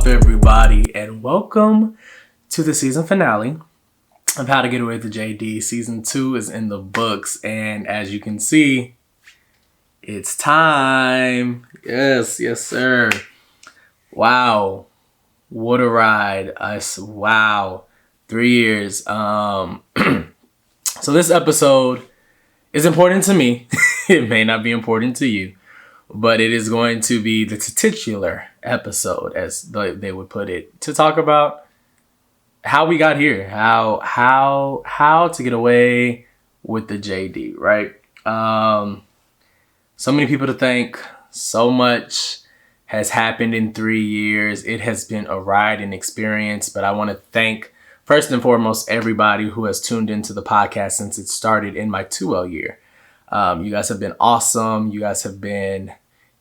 off, everybody, and welcome to the season finale of How to Get Away with the JD. Season 2 is in the books, and as you can see, it's time. Yes, sir. Wow. What a ride. Wow. 3 years. So this episode is important to me. It may not be important to you, but it is going to be the titular episode, as they would put it, to talk about how we got here, how to get away with the JD, right? So many people to thank. So much has happened in 3 years. It has been a ride and experience, but I want to thank first and foremost everybody who has tuned into the podcast since it started in my 2L year. You guys have been awesome. You guys have been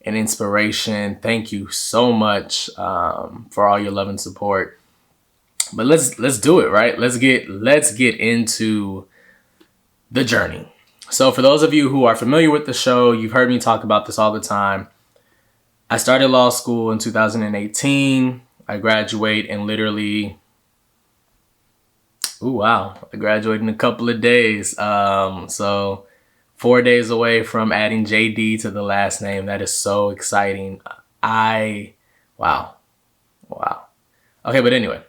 an inspiration. Thank you so much for all your love and support. But let's do it, right? Let's get into the journey. So for those of you who are familiar with the show, you've heard me talk about this all the time. I started law school in 2018. I graduate in literally, I graduate in a couple of days. So 4 days away from adding JD to the last name. That is so exciting. Wow. Okay, but anyway,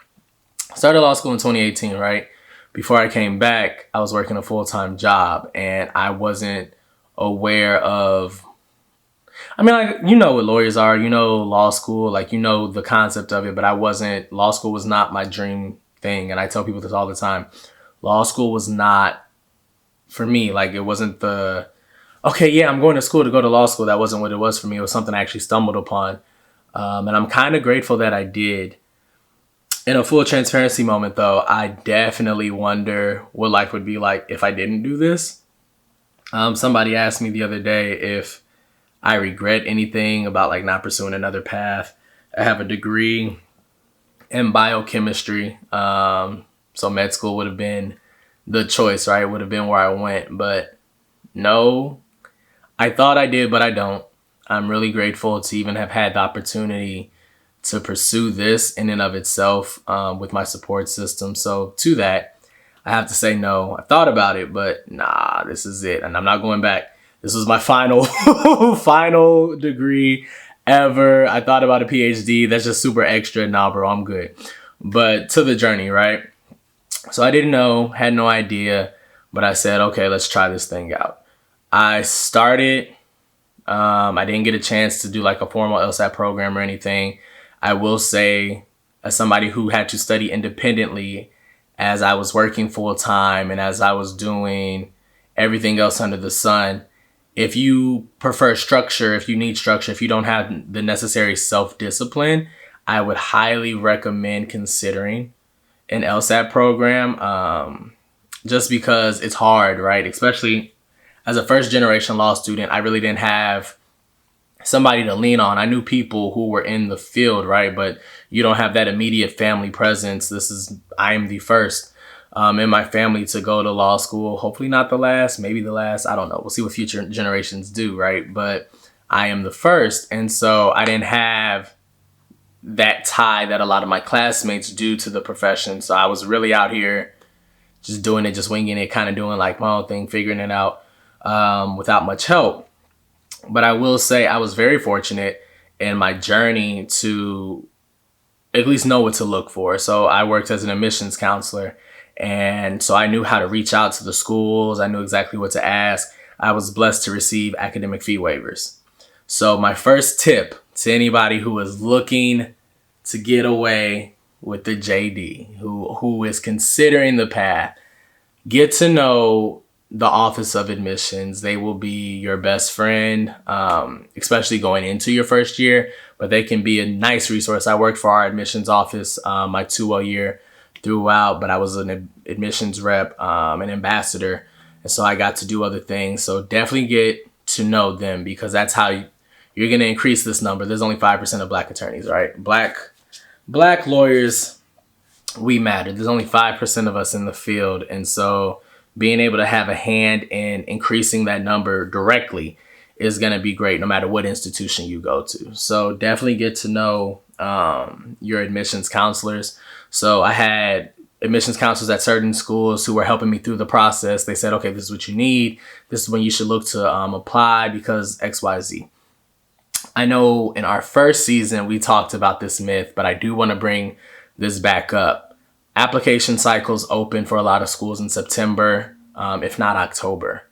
started law school in 2018, right? Before I came back, I was working a full-time job, and I wasn't aware of, you know what lawyers are, you know, law school, you know the concept of it, but law school was not my dream thing. And I tell people this all the time. Law school was not for me. It wasn't I'm going to school to go to law school. That wasn't what it was for me. It was something I actually stumbled upon. And I'm kind of grateful that I did. In a full transparency moment, though, I definitely wonder what life would be like if I didn't do this. Somebody asked me the other day if I regret anything about not pursuing another path. I have a degree in biochemistry. So med school would have been the choice, right? It would have been where I went. But no, I thought I did, but I don't. I'm really grateful to even have had the opportunity to pursue this in and of itself with my support system. So to that, I have to say no. I thought about it, but nah, this is it. And I'm not going back. This was my final degree ever. I thought about a PhD. That's just super extra. Nah, bro, I'm good. But to the journey, right? So I didn't know, had no idea, but I said, okay, let's try this thing out. I started, I didn't get a chance to do a formal LSAT program or anything. I will say, as somebody who had to study independently as I was working full time and as I was doing everything else under the sun, if you prefer structure, if you need structure, if you don't have the necessary self-discipline, I would highly recommend considering an LSAT program, just because it's hard, right? Especially as a first generation law student, I really didn't have somebody to lean on. I knew people who were in the field, right? But you don't have that immediate family presence. I am the first in my family to go to law school. Hopefully not the last, maybe the last. I don't know. We'll see what future generations do, right? But I am the first. And so I didn't have that tie that a lot of my classmates do to the profession. So I was really out here just doing it, just winging it, kind of doing my own thing, figuring it out without much help. But I will say I was very fortunate in my journey to at least know what to look for. So I worked as an admissions counselor, and so I knew how to reach out to the schools. I knew exactly what to ask. I was blessed to receive academic fee waivers. So my first tip to anybody who is looking to get away with the JD, who is considering the path, get to know the Office of Admissions. They will be your best friend, especially going into your first year, but they can be a nice resource. I worked for our admissions office my 2L year throughout, but I was an admissions rep, an ambassador, and so I got to do other things. So definitely get to know them, because that's how you're going to increase this number. There's only 5% of Black attorneys, right? Black lawyers, we matter. There's only 5% of us in the field, and so being able to have a hand in increasing that number directly is going to be great no matter what institution you go to. So definitely get to know your admissions counselors. So I had admissions counselors at certain schools who were helping me through the process. They said, okay, this is what you need. This is when you should look to apply because XYZ. I know in our first season, we talked about this myth, but I do want to bring this back up. Application cycles open for a lot of schools in September, if not October.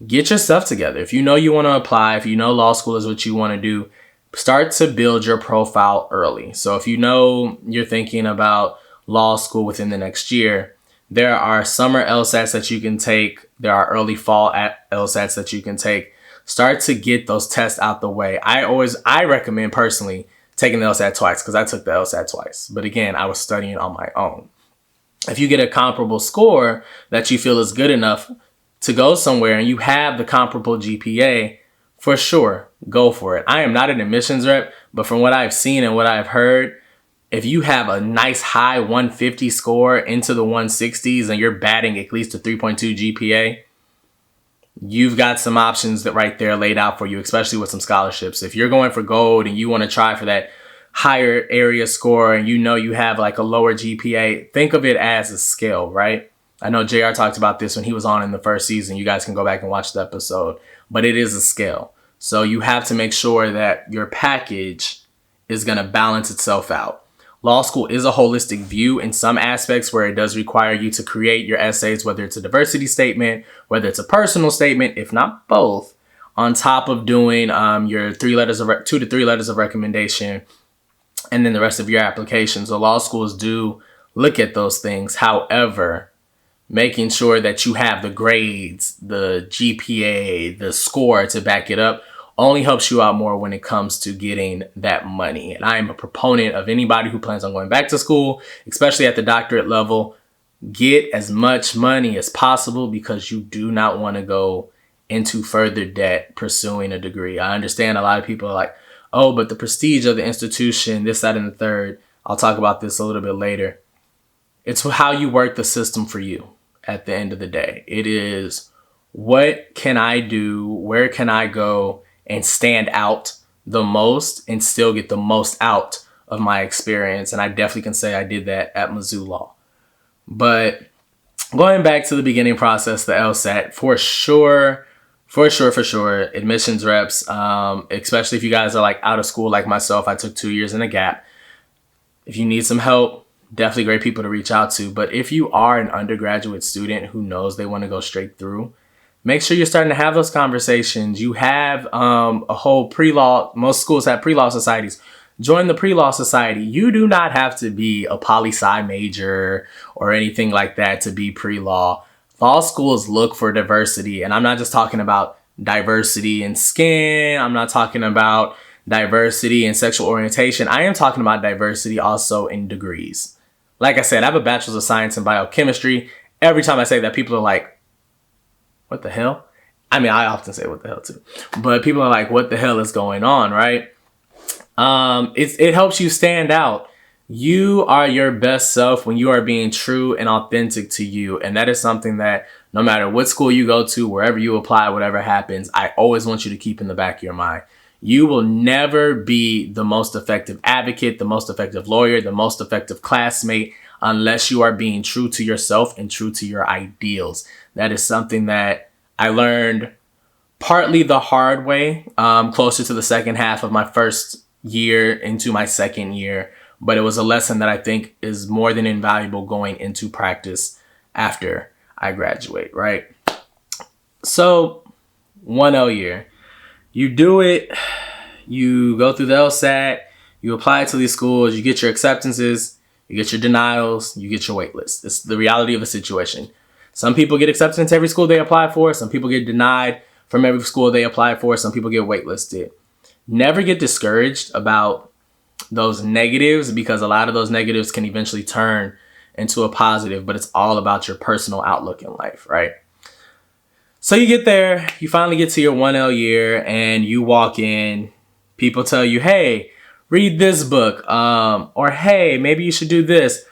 Get your stuff together. If you know you want to apply, if you know law school is what you want to do, start to build your profile early. So if you know you're thinking about law school within the next year, there are summer LSATs that you can take. There are early fall LSATs that you can take. Start to get those tests out the way. I recommend personally taking the LSAT twice because I took the LSAT twice. But again, I was studying on my own. If you get a comparable score that you feel is good enough to go somewhere and you have the comparable GPA, for sure, go for it. I am not an admissions rep, but from what I've seen and what I've heard, if you have a nice high 150 score into the 160s and you're batting at least a 3.2 GPA, you've got some options that right there laid out for you, especially with some scholarships. If you're going for gold and you want to try for that higher area score and you know you have like a lower GPA, think of it as a skill, right? I know JR talked about this when he was on in the first season. You guys can go back and watch the episode, but it is a skill. So you have to make sure that your package is going to balance itself out. Law school is a holistic view in some aspects where it does require you to create your essays, whether it's a diversity statement, whether it's a personal statement, if not both, on top of doing your 2 to 3 letters of recommendation, and then the rest of your application. So law schools do look at those things. However, making sure that you have the grades, the GPA, the score to back it up only helps you out more when it comes to getting that money. And I am a proponent of anybody who plans on going back to school, especially at the doctorate level, get as much money as possible because you do not want to go into further debt pursuing a degree. I understand a lot of people are like, oh, but the prestige of the institution, this, that, and the third. I'll talk about this a little bit later. It's how you work the system for you at the end of the day. It is, what can I do? Where can I go and stand out the most and still get the most out of my experience? And I definitely can say I did that at Mizzou Law. But going back to the beginning process, the LSAT, for sure, admissions reps, especially if you guys are like out of school like myself, I took 2 years in a gap. If you need some help, definitely great people to reach out to. But if you are an undergraduate student who knows they want to go straight through, make sure you're starting to have those conversations. You have a whole pre-law. Most schools have pre-law societies. Join the pre-law society. You do not have to be a poli-sci major or anything like that to be pre-law. Law schools look for diversity. And I'm not just talking about diversity in skin. I'm not talking about diversity in sexual orientation. I am talking about diversity also in degrees. Like I said, I have a bachelor's of science in biochemistry. Every time I say that, people are like, what the hell? I mean, I often say what the hell too, but people are like, what the hell is going on, right? It helps you stand out. You are your best self when you are being true and authentic to you. And that is something that no matter what school you go to, wherever you apply, whatever happens, I always want you to keep in the back of your mind. You will never be the most effective advocate, the most effective lawyer, the most effective classmate unless you are being true to yourself and true to your ideals. That is something that I learned partly the hard way, closer to the second half of my first year into my second year. But it was a lesson that I think is more than invaluable going into practice after I graduate, right? So 1L year, you do it, you go through the LSAT, you apply to these schools, you get your acceptances, you get your denials, you get your wait list. It's the reality of a situation. Some people get acceptance every school they apply for. Some people get denied from every school they apply for. Some people get waitlisted. Never get discouraged about those negatives because a lot of those negatives can eventually turn into a positive, but it's all about your personal outlook in life, right? So you get there, you finally get to your 1L year and you walk in, people tell you, hey, read this book, or hey, maybe you should do this.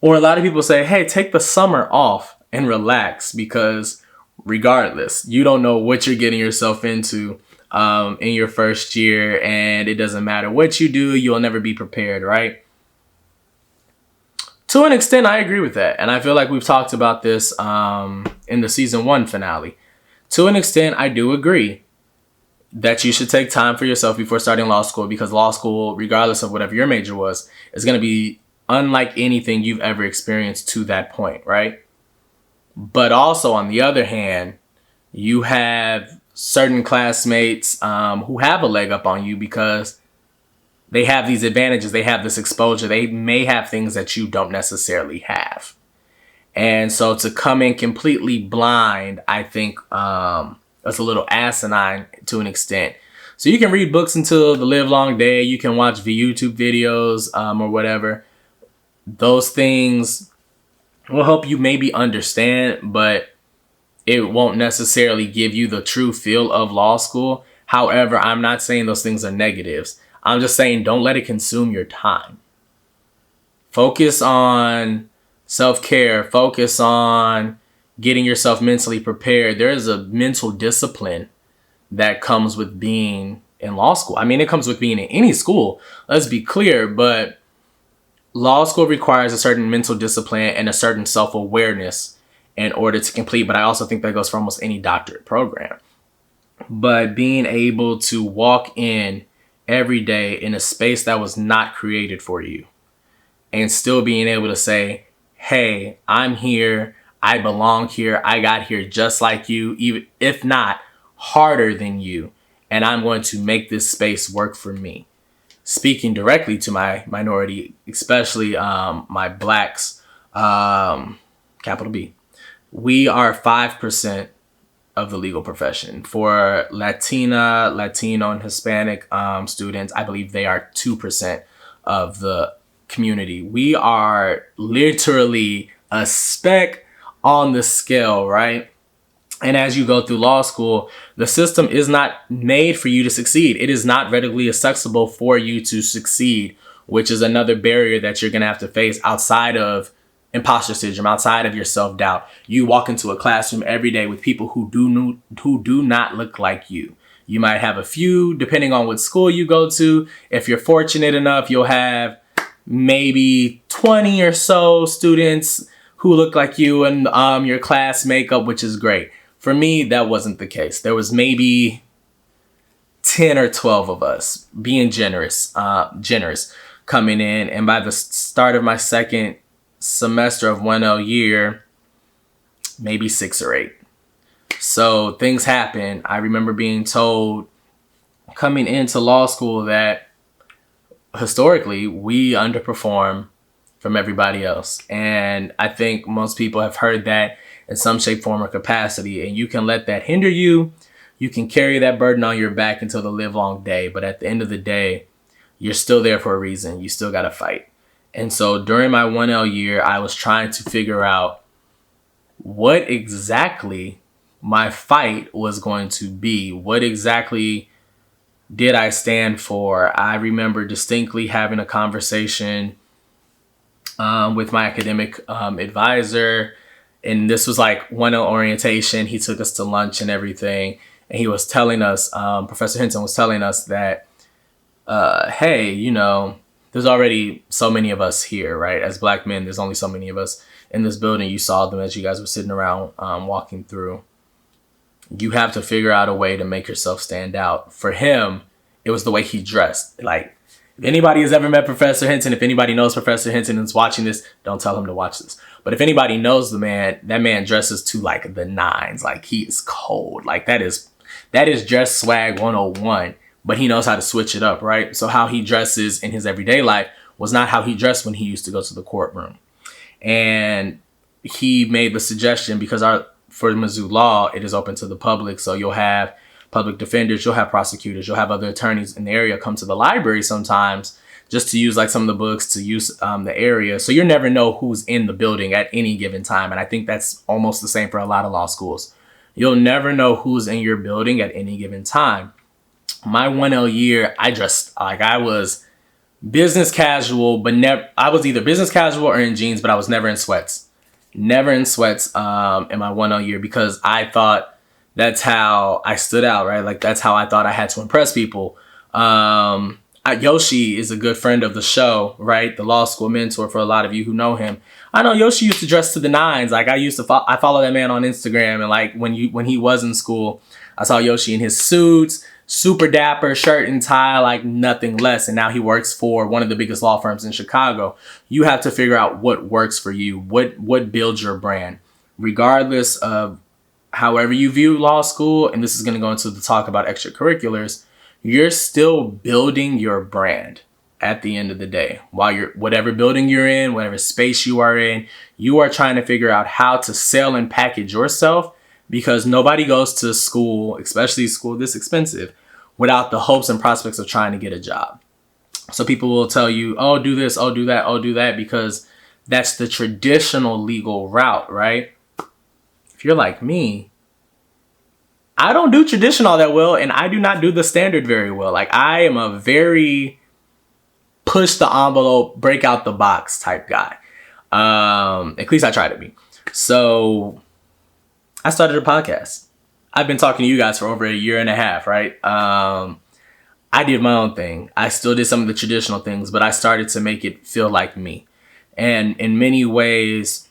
Or a lot of people say, hey, take the summer off and relax because regardless, you don't know what you're getting yourself into in your first year, and it doesn't matter what you do, you'll never be prepared, right? To an extent, I agree with that. And I feel like we've talked about this in the season 1 finale. To an extent, I do agree that you should take time for yourself before starting law school, because law school, regardless of whatever your major was, is going to be unlike anything you've ever experienced to that point, right? But also, on the other hand, you have certain classmates who have a leg up on you because they have these advantages. They have this exposure. They may have things that you don't necessarily have. And so to come in completely blind, I think that's a little asinine to an extent. So you can read books until the live long day. You can watch YouTube videos or whatever. Those things will help you maybe understand, but it won't necessarily give you the true feel of law school. However, I'm not saying those things are negatives. I'm just saying don't let it consume your time. Focus on self-care. Focus on getting yourself mentally prepared. There is a mental discipline that comes with being in law school. I mean, it comes with being in any school. Let's be clear, but law school requires a certain mental discipline and a certain self-awareness in order to complete. But I also think that goes for almost any doctorate program. But being able to walk in every day in a space that was not created for you and still being able to say, hey, I'm here. I belong here. I got here just like you, even if not harder than you. And I'm going to make this space work for me. Speaking directly to my minority, especially my blacks, capital B, we are 5% of the legal profession. For Latino, and Hispanic students, I believe they are 2% of the community. We are literally a speck on the scale, right? And as you go through law school, the system is not made for you to succeed. It is not readily accessible for you to succeed, which is another barrier that you're going to have to face outside of imposter syndrome, outside of your self-doubt. You walk into a classroom every day with people who do not look like you. You might have a few, depending on what school you go to. If you're fortunate enough, you'll have maybe 20 or so students who look like you and your class makeup, which is great. For me, that wasn't the case. There was maybe 10 or 12 of us, being generous coming in. And by the start of my second semester of 1L year, maybe 6 or 8. So things happen. I remember being told coming into law school that historically we underperform from everybody else. And I think most people have heard that in some shape, form, or capacity. And you can let that hinder you. You can carry that burden on your back until the live long day. But at the end of the day, you're still there for a reason. You still got to fight. And so during my 1L year, I was trying to figure out what exactly my fight was going to be. What exactly did I stand for? I remember distinctly having a conversation with my academic advisor. And this was like 1L orientation. He took us to lunch and everything. And he was telling us, Professor Hinton was telling us that, hey, you know, there's already so many of us here, right? As Black men, there's only so many of us in this building. You saw them as you guys were sitting around walking through. You have to figure out a way to make yourself stand out. For him, it was the way he dressed. Like, if anybody has ever met Professor Hinton, if anybody knows Professor Hinton and is watching this, don't tell him to watch this. But if anybody knows the man, that man dresses to like the nines. Like, he is cold. Like, that is dress swag 101. But he knows how to switch it up, right? So how he dresses in his everyday life was not how he dressed when he used to go to the courtroom. And he made the suggestion, because for Mizzou law, it is open to the public. So you'll have public defenders, you'll have prosecutors, you'll have other attorneys in the area come to the library sometimes just to use like some of the books, to use the area. So you never know who's in the building at any given time. And I think that's almost the same for a lot of law schools. You'll never know who's in your building at any given time. My 1L year, I dressed like I was business casual, but I was either business casual or in jeans, but I was never in sweats. Never in sweats in my 1L year, because I thought That's how I stood out, right? Like, that's how I thought I had to impress people. Yoshi is a good friend of the show, right? The law school mentor for a lot of you who know him. I know Yoshi used to dress to the nines. Like, I follow that man on Instagram, and like when he was in school, I saw Yoshi in his suits, super dapper, shirt and tie, like nothing less. And now he works for one of the biggest law firms in Chicago. You have to figure out what works for you, what builds your brand, regardless of however you view law school. And this is going to go into the talk about extracurriculars. You're still building your brand at the end of the day. While you're, whatever building you're in, whatever space you are in, you are trying to figure out how to sell and package yourself, because nobody goes to school, especially school this expensive, without the hopes and prospects of trying to get a job. So people will tell you, oh, do this, oh, do that, oh, do that, because that's the traditional legal route, right? If you're like me, I don't do tradition all that well, and I do not do the standard very well. Like, I am a very push the envelope, break out the box type guy. At least I try to be. So I started a podcast. I've been talking to you guys for over a year and a half, right? I did my own thing. I still did some of the traditional things, but I started to make it feel like me. And in many ways,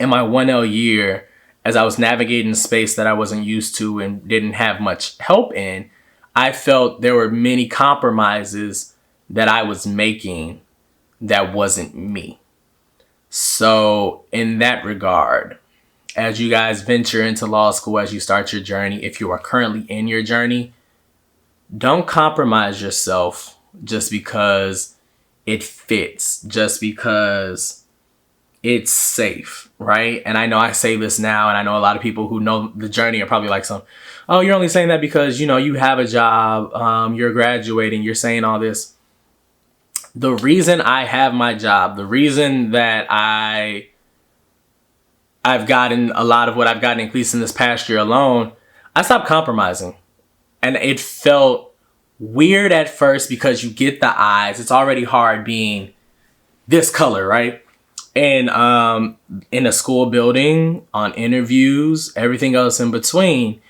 in my 1L year, as I was navigating a space that I wasn't used to and didn't have much help in, I felt there were many compromises that I was making that wasn't me. So in that regard, as you guys venture into law school, as you start your journey, if you are currently in your journey, don't compromise yourself just because it fits, just because it's safe, right? And I know I say this now, and I know a lot of people who know the journey are probably like, oh, you're only saying that because, you know, you have a job, you're graduating, you're saying all this. The reason I have my job, the reason that I've gotten a lot of what I've gotten, at least in this past year alone, I stopped compromising. And it felt weird at first because you get the eyes. It's already hard being this color, right? And in a school building, on interviews, everything else in between,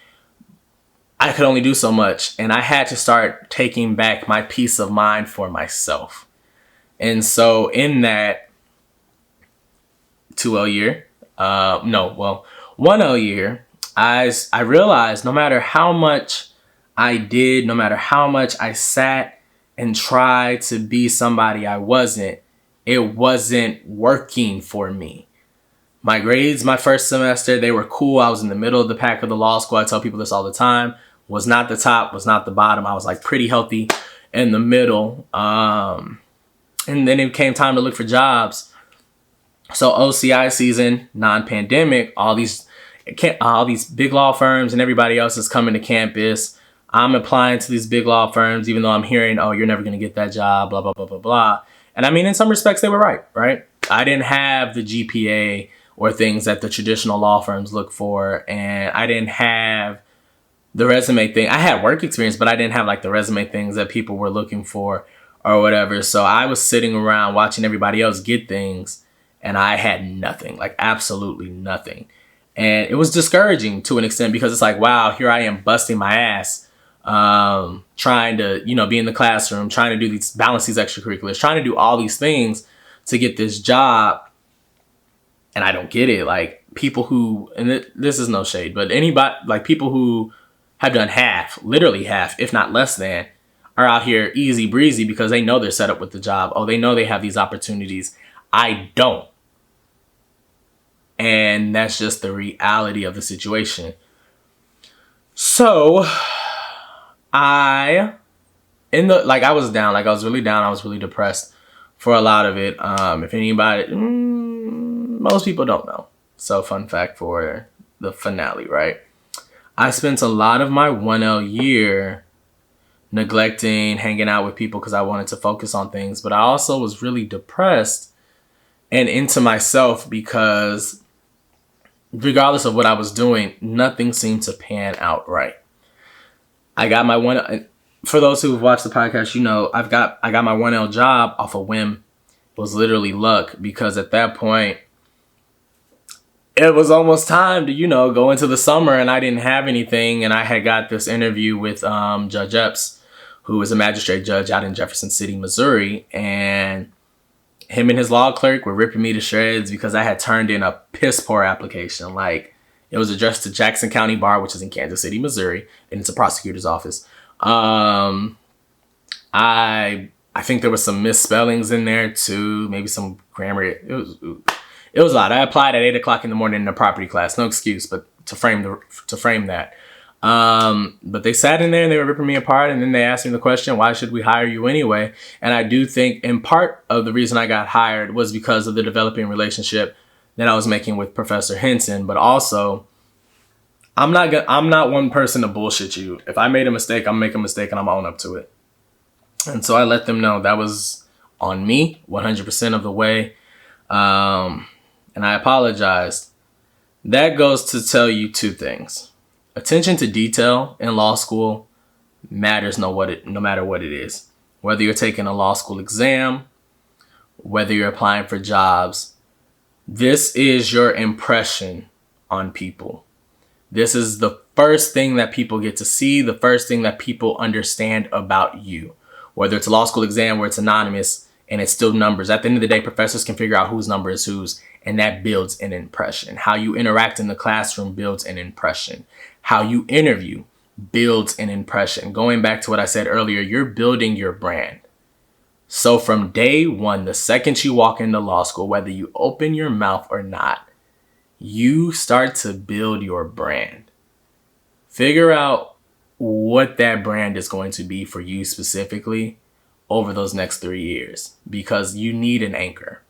I could only do so much. And I had to start taking back my peace of mind for myself. And so in that 2L year, 1L year, I realized no matter how much I did, no matter how much I sat and tried to be somebody I wasn't, it wasn't working for me. My grades, my first semester, they were cool. I was in the middle of the pack of the law school. I tell people this all the time. Was not the top, was not the bottom. I was like pretty healthy in the middle. And then it came time to look for jobs. So OCI season, non-pandemic, all these big law firms and everybody else is coming to campus. I'm applying to these big law firms, even though I'm hearing, oh, you're never going to get that job, blah, blah, blah, blah, blah. And I mean, in some respects, they were right? I didn't have the GPA or things that the traditional law firms look for. And I didn't have the resume thing. I had work experience, but I didn't have like the resume things that people were looking for or whatever. So I was sitting around watching everybody else get things, and I had nothing, like absolutely nothing. And it was discouraging to an extent because it's like, wow, here I am busting my ass, trying to, be in the classroom, trying to balance these extracurriculars, trying to do all these things to get this job. And I don't get it. Like people who, and this is no shade, but anybody, like people who have done literally half, if not less than, are out here easy breezy because they know they're set up with the job. Oh, they know they have these opportunities. I don't. And that's just the reality of the situation. So I was down, I was really down. I was really depressed for a lot of it. If anybody, most people don't know. So fun fact for the finale, right? I spent a lot of my 1L year neglecting hanging out with people because I wanted to focus on things. But I also was really depressed and into myself because regardless of what I was doing, nothing seemed to pan out right. I got my for those who've watched the podcast, I got my 1L job off a whim. It was literally luck because at that point, it was almost time to, go into the summer, and I didn't have anything. And I had got this interview with Judge Epps, who is a magistrate judge out in Jefferson City, Missouri. And him and his law clerk were ripping me to shreds because I had turned in a piss poor application. Like, it was addressed to Jackson County Bar, which is in Kansas City, Missouri, and it's a prosecutor's office. I think there was some misspellings in there too, maybe some grammar. It was a lot. I applied at 8:00 in the morning in a property class. No excuse, but to frame that. But they sat in there and they were ripping me apart, and then they asked me the question, why should we hire you anyway? And I do think in part of the reason I got hired was because of the developing relationship that I was making with Professor Henson, but also I'm not one person to bullshit you. If I made a mistake, I'm make a mistake and I'm own up to it. And so I let them know that was on me 100% of the way. And I apologized. That goes to tell you two things. Attention to detail in law school matters no matter what it is. Whether you're taking a law school exam, whether you're applying for jobs, this is your impression on people. This is the first thing that people get to see, the first thing that people understand about you. Whether it's a law school exam where it's anonymous and it's still numbers. At the end of the day, professors can figure out whose number is whose, and that builds an impression. How you interact in the classroom builds an impression. How you interview builds an impression. Going back to what I said earlier, you're building your brand. So from day one, the second you walk into law school, whether you open your mouth or not, you start to build your brand. Figure out what that brand is going to be for you specifically over those next 3 years, because you need an anchor.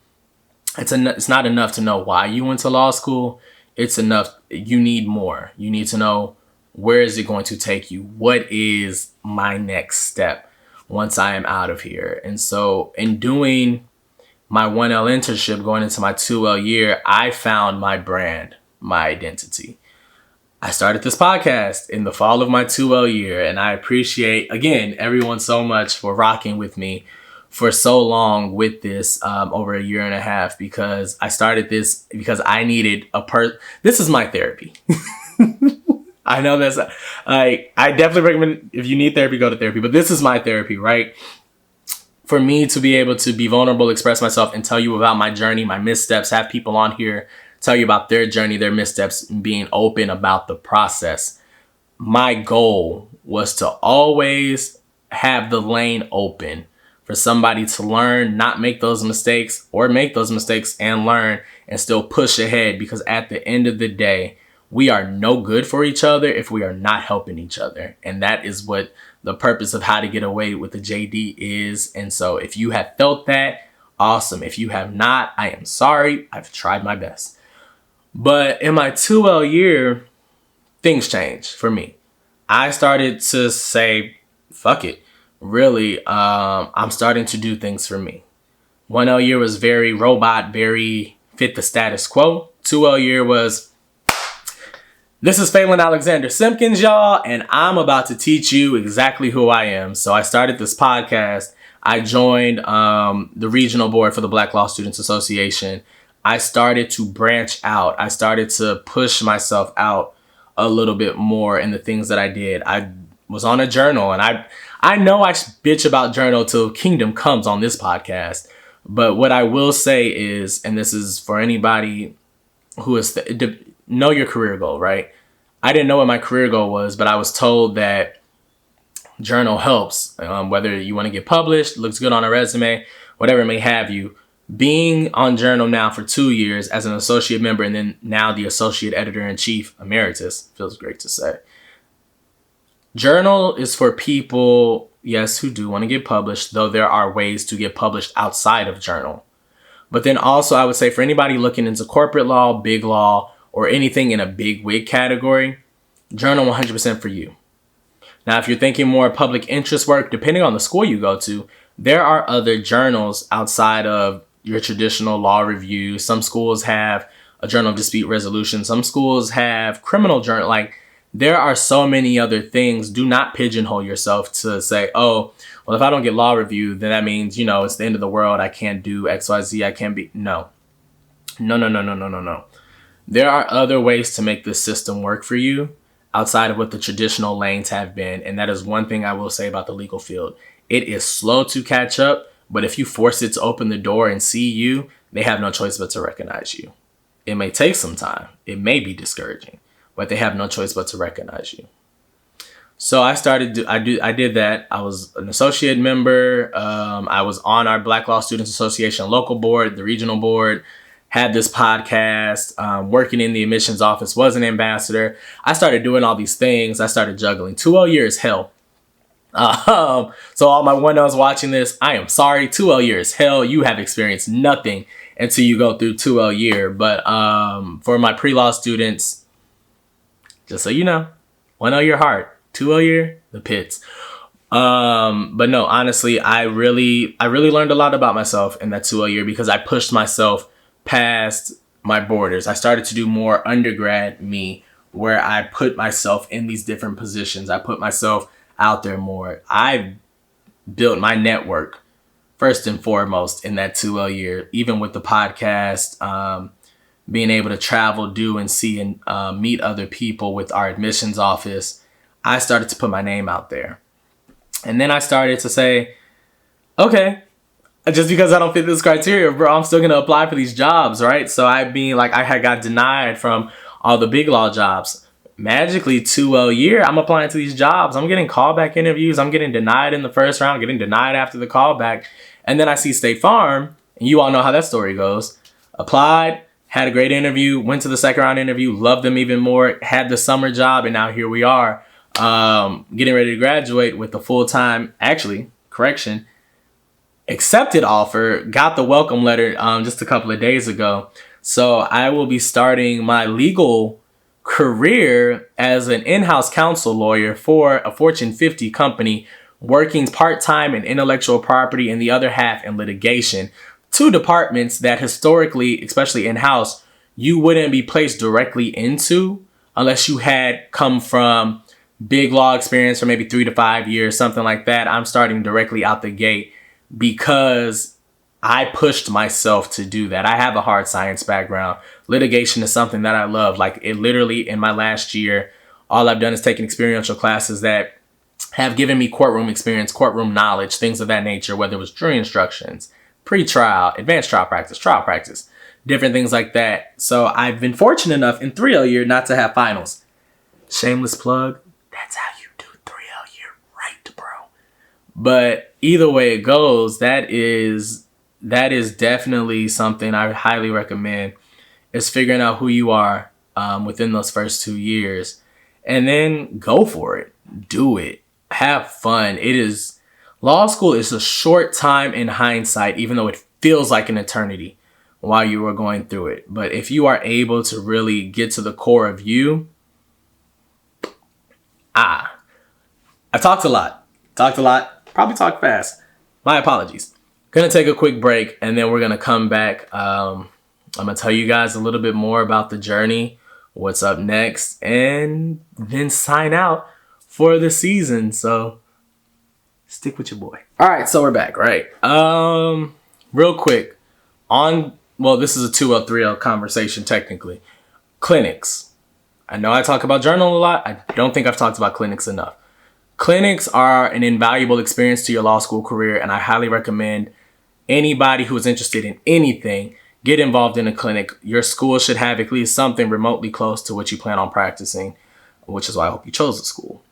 It's not enough to know why you went to law school. It's enough. You need more. You need to know, where is it going to take you? What is my next step once I am out of here? And so in doing my 1L internship, going into my 2L year, I found my brand, my identity. I started this podcast in the fall of my 2L year, and I appreciate, again, everyone so much for rocking with me for so long with this over a year and a half, because I started this because I needed this is my therapy. I know that's I definitely recommend, if you need therapy, go to therapy, but this is my therapy, right? For me to be able to be vulnerable, express myself, and tell you about my journey, my missteps, have people on here tell you about their journey, their missteps, and being open about the process. My goal was to always have the lane open for somebody to learn, not make those mistakes, or make those mistakes and learn and still push ahead, because at the end of the day, we are no good for each other if we are not helping each other. And that is what the purpose of How to Get Away with the JD is. And so if you have felt that, awesome. If you have not, I am sorry. I've tried my best. But in my 2L year, things changed for me. I started to say, fuck it. Really, I'm starting to do things for me. 1L year was very robot, very fit the status quo. 2L year was, this is Phelan Alexander Simpkins, y'all, and I'm about to teach you exactly who I am. So I started this podcast. I joined the regional board for the Black Law Students Association. I started to branch out. I started to push myself out a little bit more in the things that I did. I was on a journal, and I know I bitch about journal till kingdom comes on this podcast. But what I will say is, and this is for anybody who is, know your career goal, right? I didn't know what my career goal was, but I was told that journal helps. Whether you want to get published, looks good on a resume, whatever it may have you. Being on journal now for 2 years as an associate member, and then now the associate editor-in-chief emeritus, feels great to say. Journal is for people, yes, who do want to get published, though there are ways to get published outside of journal. But then also, I would say for anybody looking into corporate law, big law, or anything in a big wig category, journal 100% for you. Now, if you're thinking more public interest work, depending on the school you go to, there are other journals outside of your traditional law review. Some schools have a journal of dispute resolution. Some schools have criminal journal. Like, there are so many other things. Do not pigeonhole yourself to say, oh, well, if I don't get law review, then that means, it's the end of the world. I can't do X, Y, Z. I can't be. No. There are other ways to make this system work for you outside of what the traditional lanes have been. And that is one thing I will say about the legal field. It is slow to catch up, but if you force it to open the door and see you, they have no choice but to recognize you. It may take some time. It may be discouraging, but they have no choice but to recognize you. So I did that. I was an associate member. I was on our Black Law Students Association local board, the regional board, had this podcast, working in the admissions office, was an ambassador. I started doing all these things. I started juggling. 2L year is hell. So all my 1Ls watching this, I am sorry. 2L year is hell. You have experienced nothing until you go through 2L year. But for my pre-law students, just so you know, 1L year hard. 2L year, the pits. But no, honestly, I really learned a lot about myself in that 2L year because I pushed myself past my borders. I started to do more undergrad me, where I put myself in these different positions. I put myself out there more. I built my network first and foremost in that 2L year, even with the podcast, being able to travel, do and see and meet other people with our admissions office. I started to put my name out there. And then I started to say, okay, just because I don't fit this criteria, bro, I'm still going to apply for these jobs, right? So I had got denied from all the big law jobs. Magically, 2L year, I'm applying to these jobs. I'm getting callback interviews. I'm getting denied in the first round, getting denied after the callback. And then I see State Farm, and you all know how that story goes. Applied, had a great interview, went to the second round interview, loved them even more, had the summer job, and now here we are. Getting ready to graduate with a full-time, accepted offer, got the welcome letter just a couple of days ago. So I will be starting my legal career as an in-house counsel lawyer for a Fortune 50 company, working part-time in intellectual property and the other half in litigation. Two departments that historically, especially in-house, you wouldn't be placed directly into unless you had come from big law experience for maybe 3 to 5 years, something like that. I'm starting directly out the gate because I pushed myself to do that. I have a hard science background. Litigation is something that I love. Like, it literally, in my last year, all I've done is taken experiential classes that have given me courtroom experience, courtroom knowledge, things of that nature, whether it was jury instructions, pre-trial, advanced trial practice, different things like that. So I've been fortunate enough in 3L year not to have finals. Shameless plug. That's how you do 3L year right, bro. But either way it goes, that is definitely something I highly recommend, is figuring out who you are within those first 2 years, and then go for it. Do it. Have fun. Law school is a short time in hindsight, even though it feels like an eternity while you are going through it. But if you are able to really get to the core of you, I talked a lot, probably talked fast. My apologies. Gonna take a quick break and then we're gonna come back. I'm gonna tell you guys a little bit more about the journey, what's up next, and then sign out for the season. So stick with your boy. All right, so we're back, right? Real quick this is a 2L, 3L conversation technically. Clinics. I know I talk about journal a lot. I don't think I've talked about clinics enough. Clinics are an invaluable experience to your law school career, and I highly recommend anybody who is interested in anything get involved in a clinic. Your school should have at least something remotely close to what you plan on practicing, which is why I hope you chose the school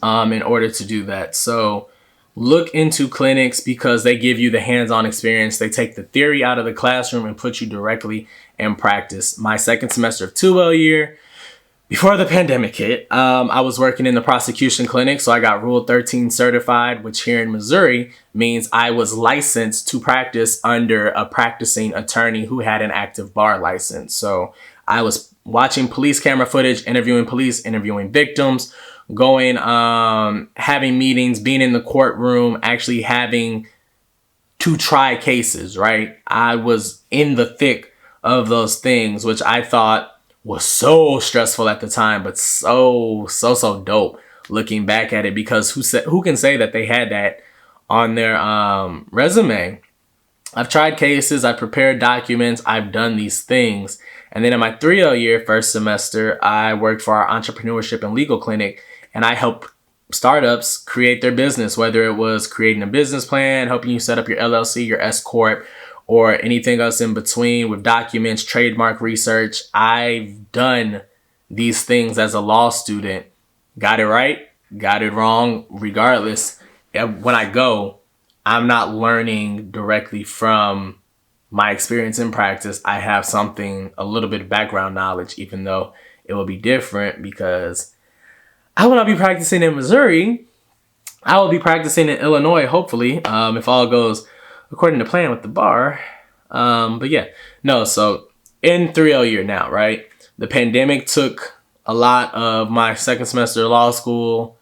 in order to do that. So look into clinics because they give you the hands-on experience. They take the theory out of the classroom and put you directly in practice. My second semester of 2L year, before the pandemic hit, I was working in the prosecution clinic. So I got Rule 13 certified, which here in Missouri means I was licensed to practice under a practicing attorney who had an active bar license. So I was watching police camera footage, interviewing police, interviewing victims, going, having meetings, being in the courtroom, actually having to try cases, right? I was in the thick of those things, which I thought was so stressful at the time, but so dope looking back at it, because who can say that they had that on their resume? I've tried cases, I've prepared documents, I've done these things, And then in my 3L year, first semester, I worked for our entrepreneurship and legal clinic, and I helped startups create their business, whether it was creating a business plan, helping you set up your LLC, your S Corp, or anything else in between with documents, trademark research. I've done these things as a law student. Got it right, got it wrong, regardless. When I go, I'm not learning directly from my experience in practice. I have something, a little bit of background knowledge, even though it will be different because I will not be practicing in Missouri. I will be practicing in Illinois, hopefully, if all goes according to plan with the bar. But yeah, no, so in 3L year now, right? The pandemic took a lot of my second semester of law school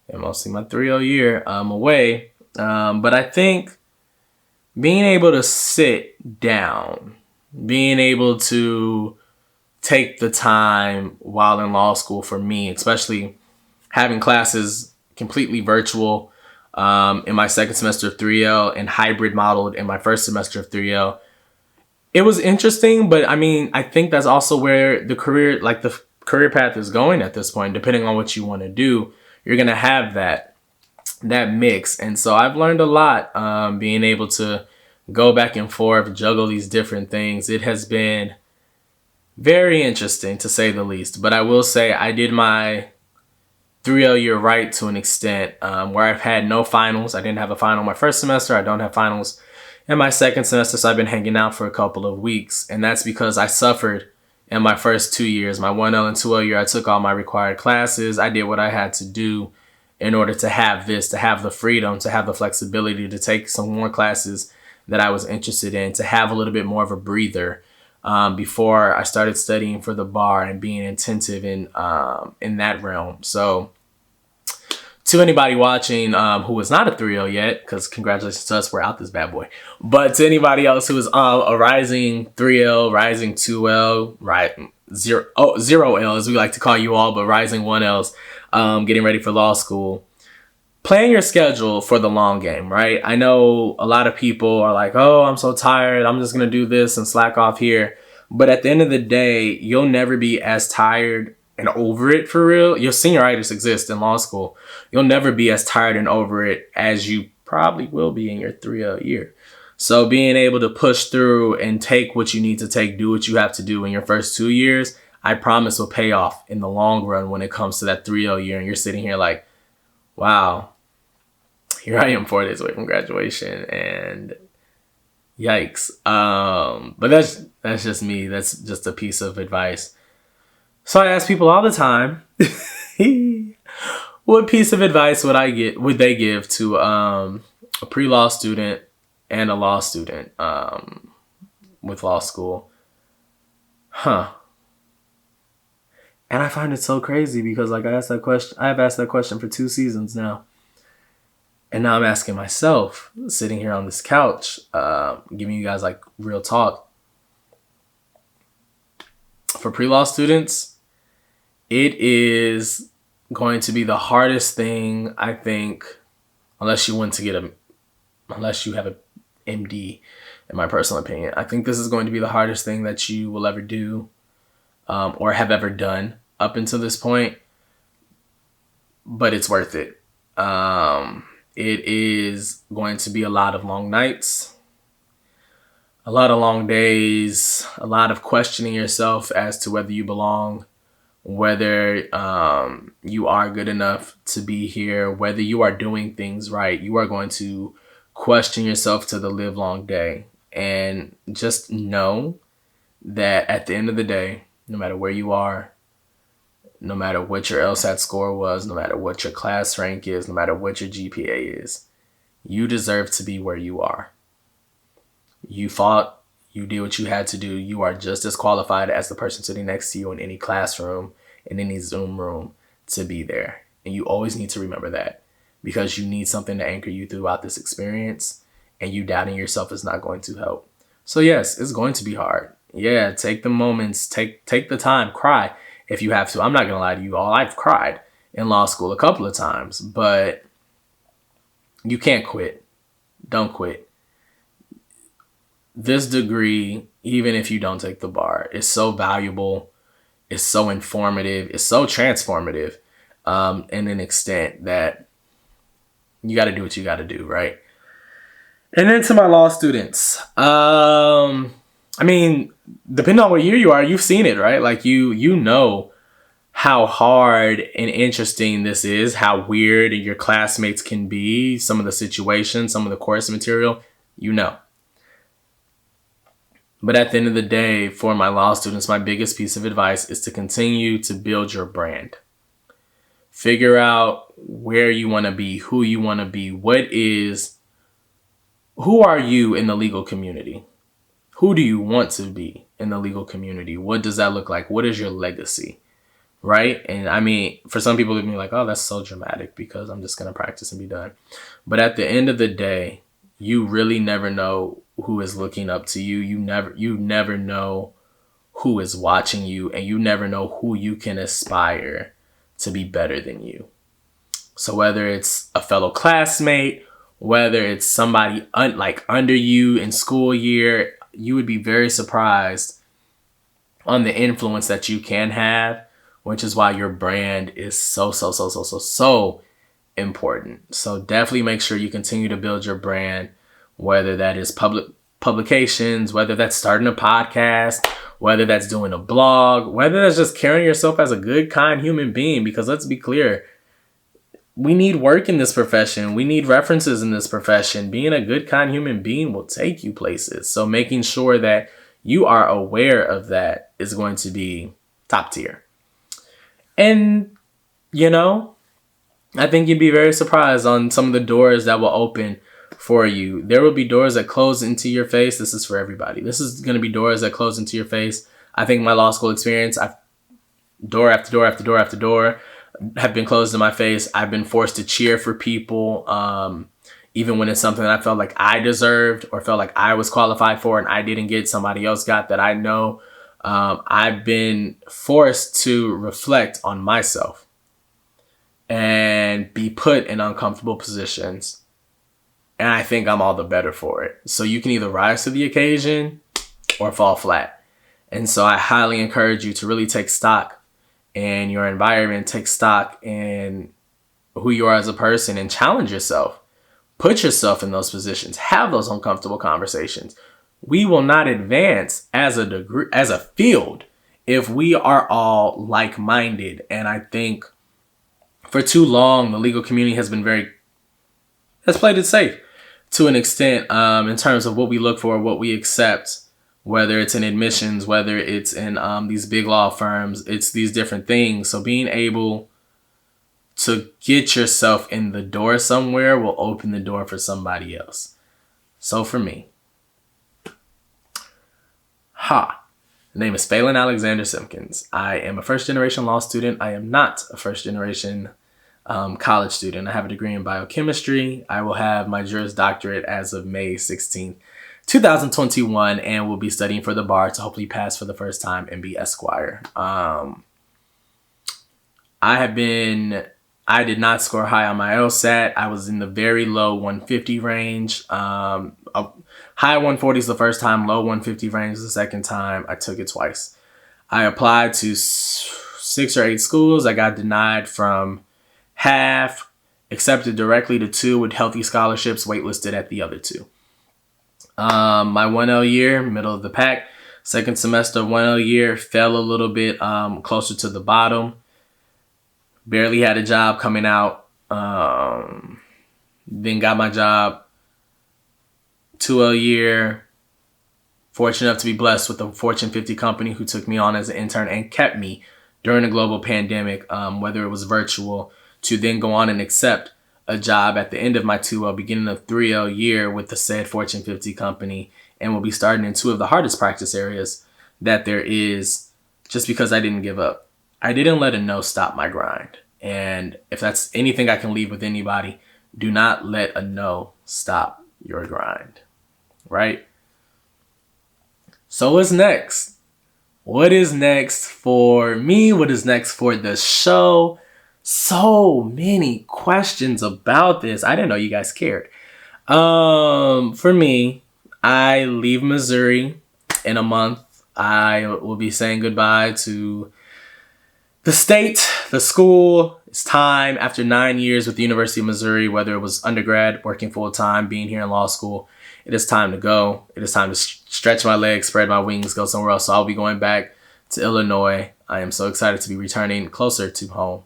and mostly my 3L year away. But I think being able to sit down, being able to take the time while in law school for me, especially having classes completely virtual in my second semester of 3L and hybrid modeled in my first semester of 3L. It was interesting, but I mean, I think that's also where the career path is going at this point. Depending on what you want to do, you're going to have that mix. And so I've learned a lot being able to go back and forth, juggle these different things. It has been very interesting, to say the least. But I will say I did my 3L year right to an extent, where I've had no finals. I didn't have a final my first semester. I don't have finals in my second semester, so I've been hanging out for a couple of weeks. And that's because I suffered in my first 2 years. My 1L and 2L year, I took all my required classes. I did what I had to do in order to have to have the freedom, to have the flexibility to take some more classes that I was interested in, to have a little bit more of a breather before I started studying for the bar and being attentive in that realm. So to anybody watching who is not a 3L yet, because congratulations to us, we're out this bad boy. But to anybody else who is a rising 3L, rising 2L, right, 0L as we like to call you all, but rising 1Ls, getting ready for law school, plan your schedule for the long game, right? I know a lot of people are like, oh, I'm so tired, I'm just going to do this and slack off here. But at the end of the day, you'll never be as tired and over it for real. Your senioritis exists in law school. You'll never be as tired and over it as you probably will be in your 3L year. So being able to push through and take what you need to take, do what you have to do in your first 2 years, I promise will pay off in the long run when it comes to that 3L year. And you're sitting here like, wow, here I am 4 days away from graduation, and yikes. But that's just me. That's just a piece of advice. So I ask people all the time, what piece of advice would they give to a pre-law student and a law student with law school? And I find it so crazy because I've asked that question for 2 seasons now. And now I'm asking myself, sitting here on this couch, giving you guys like real talk. For pre-law students, it is going to be the hardest thing, I think, unless you have a MD, in my personal opinion. I think this is going to be the hardest thing that you will ever do or have ever done up until this point. But it's worth it. It is going to be a lot of long nights, a lot of long days, a lot of questioning yourself as to whether you belong, whether you are good enough to be here, whether you are doing things right. You are going to question yourself to the live long day. And just know that at the end of the day, no matter where you are, no matter what your LSAT score was, no matter what your class rank is, no matter what your GPA is, you deserve to be where you are. You fought, you did what you had to do. You are just as qualified as the person sitting next to you in any classroom, in any Zoom room, to be there. And you always need to remember that, because you need something to anchor you throughout this experience, and you doubting yourself is not going to help. So yes, it's going to be hard. Yeah, take the moments, take the time, cry if you have to. I'm not going to lie to you all. I've cried in law school a couple of times, but you can't quit. Don't quit. this degree, even if you don't take the bar, is so valuable, it's so informative, it's so transformative, in an extent that you got to do what you got to do, right? And then to my law students, I mean, depending on what year you are, you've seen it, right? Like you know how hard and interesting this is, how weird your classmates can be, some of the situations, some of the course material, you know. But at the end of the day, for my law students, my biggest piece of advice is to continue to build your brand. Figure out where you want to be, who you want to be, who are you in the legal community? Who do you want to be in the legal community? What does that look like? What is your legacy? Right? And I mean, for some people, it'd be like, oh, that's so dramatic because I'm just going to practice and be done. But at the end of the day, you really never know who is looking up to you. You never know who is watching you, and you never know who you can aspire to be better than you. So whether it's a fellow classmate, whether it's somebody like under you in school year, you would be very surprised on the influence that you can have, which is why your brand is so important. So definitely make sure you continue to build your brand, whether that is publications, whether that's starting a podcast, whether that's doing a blog, whether that's just carrying yourself as a good, kind human being, because let's be clear, we need work in this profession. We need references in this profession. Being a good, kind human being will take you places. So making sure that you are aware of that is going to be top tier. And, you know, I think you'd be very surprised on some of the doors that will open for you. There will be doors that close into your face. This is for everybody. This is going to be doors that close into your face. I think my law school experience, door after door after door after door have been closed in my face. I've been forced to cheer for people, even when it's something that I felt like I deserved or felt like I was qualified for and I didn't get, somebody else got that I know. I've been forced to reflect on myself and be put in uncomfortable positions. And I think I'm all the better for it. So you can either rise to the occasion or fall flat. And so I highly encourage you to really take stock in your environment, take stock in who you are as a person, and challenge yourself. Put yourself in those positions. Have those uncomfortable conversations. We will not advance as a field if we are all like-minded. And I think for too long, the legal community has played it safe to an extent, in terms of what we look for, what we accept, whether it's in admissions, whether it's in these big law firms, it's these different things. So being able to get yourself in the door somewhere will open the door for somebody else. So for me, the name is Phelan Alexander Simpkins. I am a first-generation law student. I am not a first-generation college student. I have a degree in biochemistry. I will have my Juris Doctorate as of May 16th, 2021, and will be studying for the bar to hopefully pass for the first time and be Esquire. I did not score high on my LSAT. I was in the very low 150 range. High 140s the first time, low 150 range the second time. I took it twice. I applied to 6 or 8 schools. I got denied from half, accepted directly to 2 with healthy scholarships, waitlisted at the other 2. My 1L year, middle of the pack. Second semester of 1L year, fell a little bit closer to the bottom. Barely had a job coming out. Then got my job. 2L year, fortunate enough to be blessed with a Fortune 50 company who took me on as an intern and kept me during a global pandemic, whether it was virtual, to then go on and accept a job at the end of my 2L, beginning of 3L year with the said Fortune 50 company, and will be starting in 2 of the hardest practice areas that there is, just because I didn't give up. I didn't let a no stop my grind. And if that's anything I can leave with anybody, do not let a no stop your grind, right? So what's next? What is next for me? What is next for the show? So many questions about this. I didn't know you guys cared. For me, I leave Missouri in a month. I will be saying goodbye to the state, the school. It's time after 9 years with the University of Missouri, whether it was undergrad, working full time, being here in law school. It is time to go. It is time to stretch my legs, spread my wings, go somewhere else. So I'll be going back to Illinois. I am so excited to be returning closer to home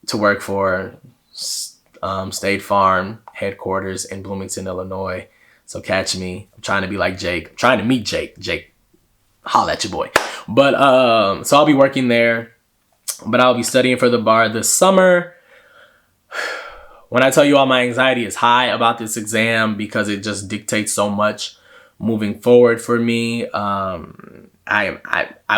to work for State Farm headquarters in Bloomington, Illinois. So catch me. I'm trying to be like Jake. I'm trying to meet Jake. Jake, holla at your boy. But so I'll be working there, but I'll be studying for the bar this summer. When I tell you all, my anxiety is high about this exam because it just dictates so much moving forward for me. I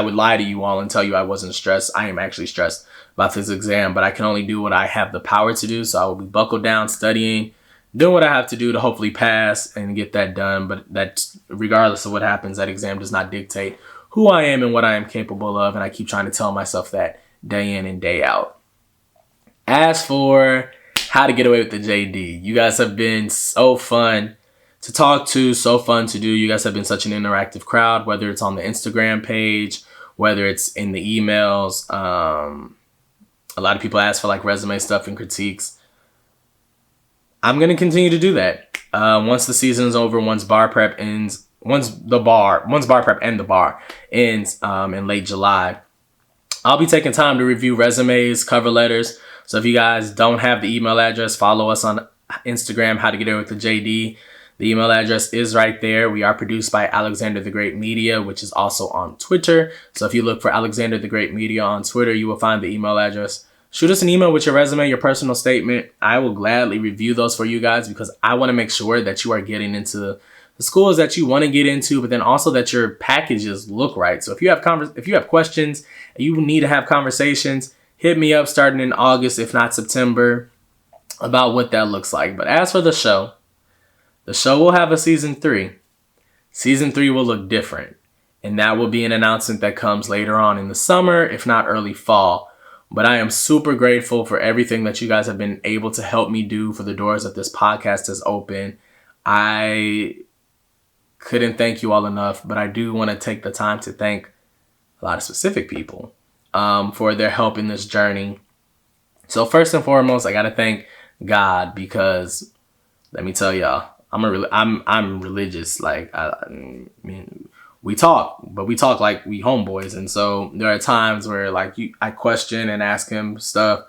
would lie to you all and tell you I wasn't stressed. I am actually stressed about this exam, but I can only do what I have the power to do. So I will be buckled down, studying, doing what I have to do to hopefully pass and get that done. But that's regardless of what happens, that exam does not dictate who I am and what I am capable of. And I keep trying to tell myself that day in and day out. As for how to get away with the JD, you guys have been so fun to talk to, so fun to do. You guys have been such an interactive crowd, whether it's on the Instagram page, whether it's in the emails. A lot of people ask for like resume stuff and critiques. I'm going to continue to do that. Once the season's over, once bar prep ends, once bar prep and the bar ends in late July, I'll be taking time to review resumes, cover letters. So if you guys don't have the email address, follow us on Instagram, How to Get In With the JD. The email address is right there. We are produced by Alexander the Great Media, which is also on Twitter. So if you look for Alexander the Great Media on Twitter, you will find the email address. Shoot us an email with your resume, your personal statement. I will gladly review those for you guys because I want to make sure that you are getting into the schools that you want to get into, but then also that your packages look right. So if you have questions and you need to have conversations, hit me up starting in August, if not September, about what that looks like. But as for the show will have a season 3. Season 3 will look different, and that will be an announcement that comes later on in the summer, if not early fall. But I am super grateful for everything that you guys have been able to help me do, for the doors that this podcast has opened. I couldn't thank you all enough, but I do want to take the time to thank a lot of specific people for their help in this journey. So first and foremost, I got to thank God, because let me tell y'all, I'm religious. Like, I mean, we talk, but we talk like we homeboys. And so there are times where like I question and ask him stuff,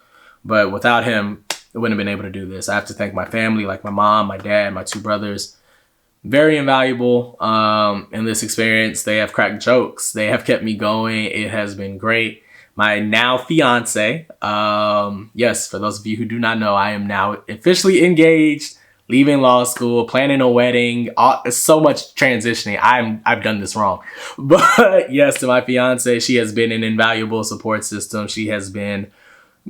but without him, I wouldn't have been able to do this. I have to thank my family, like my mom, my dad, my 2 brothers. Very invaluable in this experience. They have cracked jokes. They have kept me going. It has been great. My now fiance, yes, for those of you who do not know, I am now officially engaged, leaving law school, planning a wedding. So much transitioning. I've done this wrong. But yes, to my fiance, she has been an invaluable support system. She has been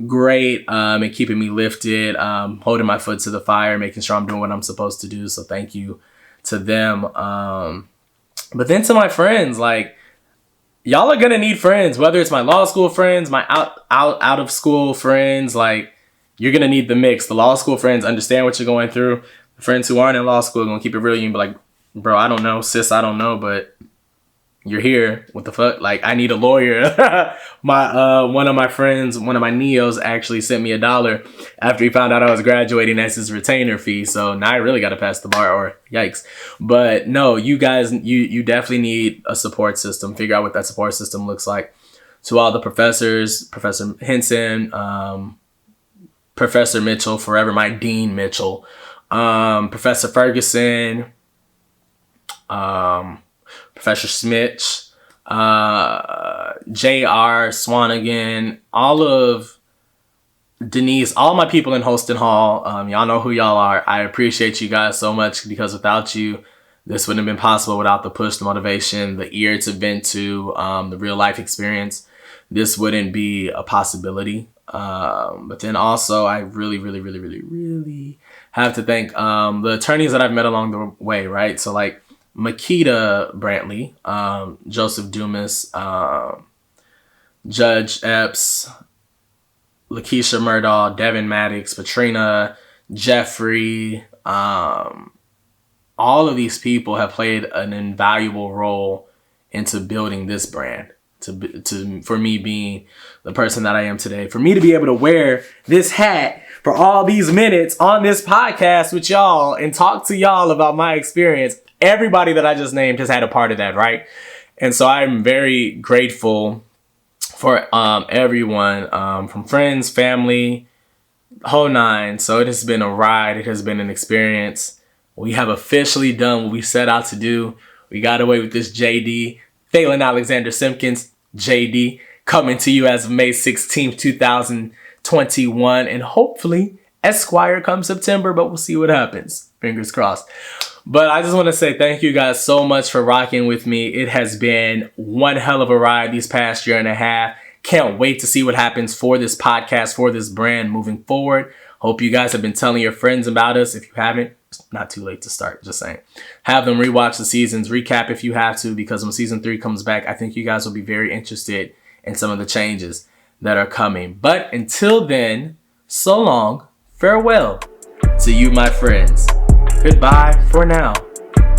great in keeping me lifted, holding my foot to the fire, making sure I'm doing what I'm supposed to do. So thank you to them. But then to my friends, like, y'all are gonna need friends, whether it's my law school friends, my out of school friends. Like, you're gonna need the mix. The law school friends understand what you're going through. The friends who aren't in law school are gonna keep it real. You can be like, bro, I don't know, sis, I don't know, but you're here. What the fuck? Like, I need a lawyer. One of my friends, one of my neos, actually sent me $1 after he found out I was graduating as his retainer fee. So now I really got to pass the bar, or yikes. But no, you guys, you definitely need a support system. Figure out what that support system looks like. To all the professors, Professor Henson, Professor Mitchell, forever my Dean Mitchell, Professor Ferguson, Professor Smith, J.R. Swanigan, all of Denise, all my people in Holston Hall. Y'all know who y'all are. I appreciate you guys so much, because without you, this wouldn't have been possible. Without the push, the motivation, the ear to vent to, the real life experience, this wouldn't be a possibility. But then also, I really, really, really, really, really have to thank the attorneys that I've met along the way, right? So like Makita Brantley, Joseph Dumas, Judge Epps, Lakeisha Murdaugh, Devin Maddox, Patrina, Jeffrey, all of these people have played an invaluable role into building this brand, for me being the person that I am today, for me to be able to wear this hat for all these minutes on this podcast with y'all and talk to y'all about my experience. Everybody that I just named has had a part of that, right? And so I'm very grateful for everyone, from friends, family, whole nine. So it has been a ride. It has been an experience. We have officially done what we set out to do. We got away with this JD. Phelan Alexander Simpkins, JD, coming to you as of May 16th, 2021. And hopefully Esquire comes September, but we'll see what happens. Fingers crossed. But I just want to say thank you guys so much for rocking with me. It has been one hell of a ride these past year and a half. Can't wait to see what happens for this podcast, for this brand moving forward. Hope you guys have been telling your friends about us. If you haven't, it's not too late to start, just saying. Have them rewatch the seasons, recap if you have to, because when season 3 comes back, I think you guys will be very interested in some of the changes that are coming. But until then, so long, farewell to you, my friends. Goodbye for now.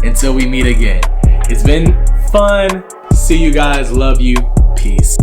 Until we meet again. It's been fun. See you guys. Love you. Peace.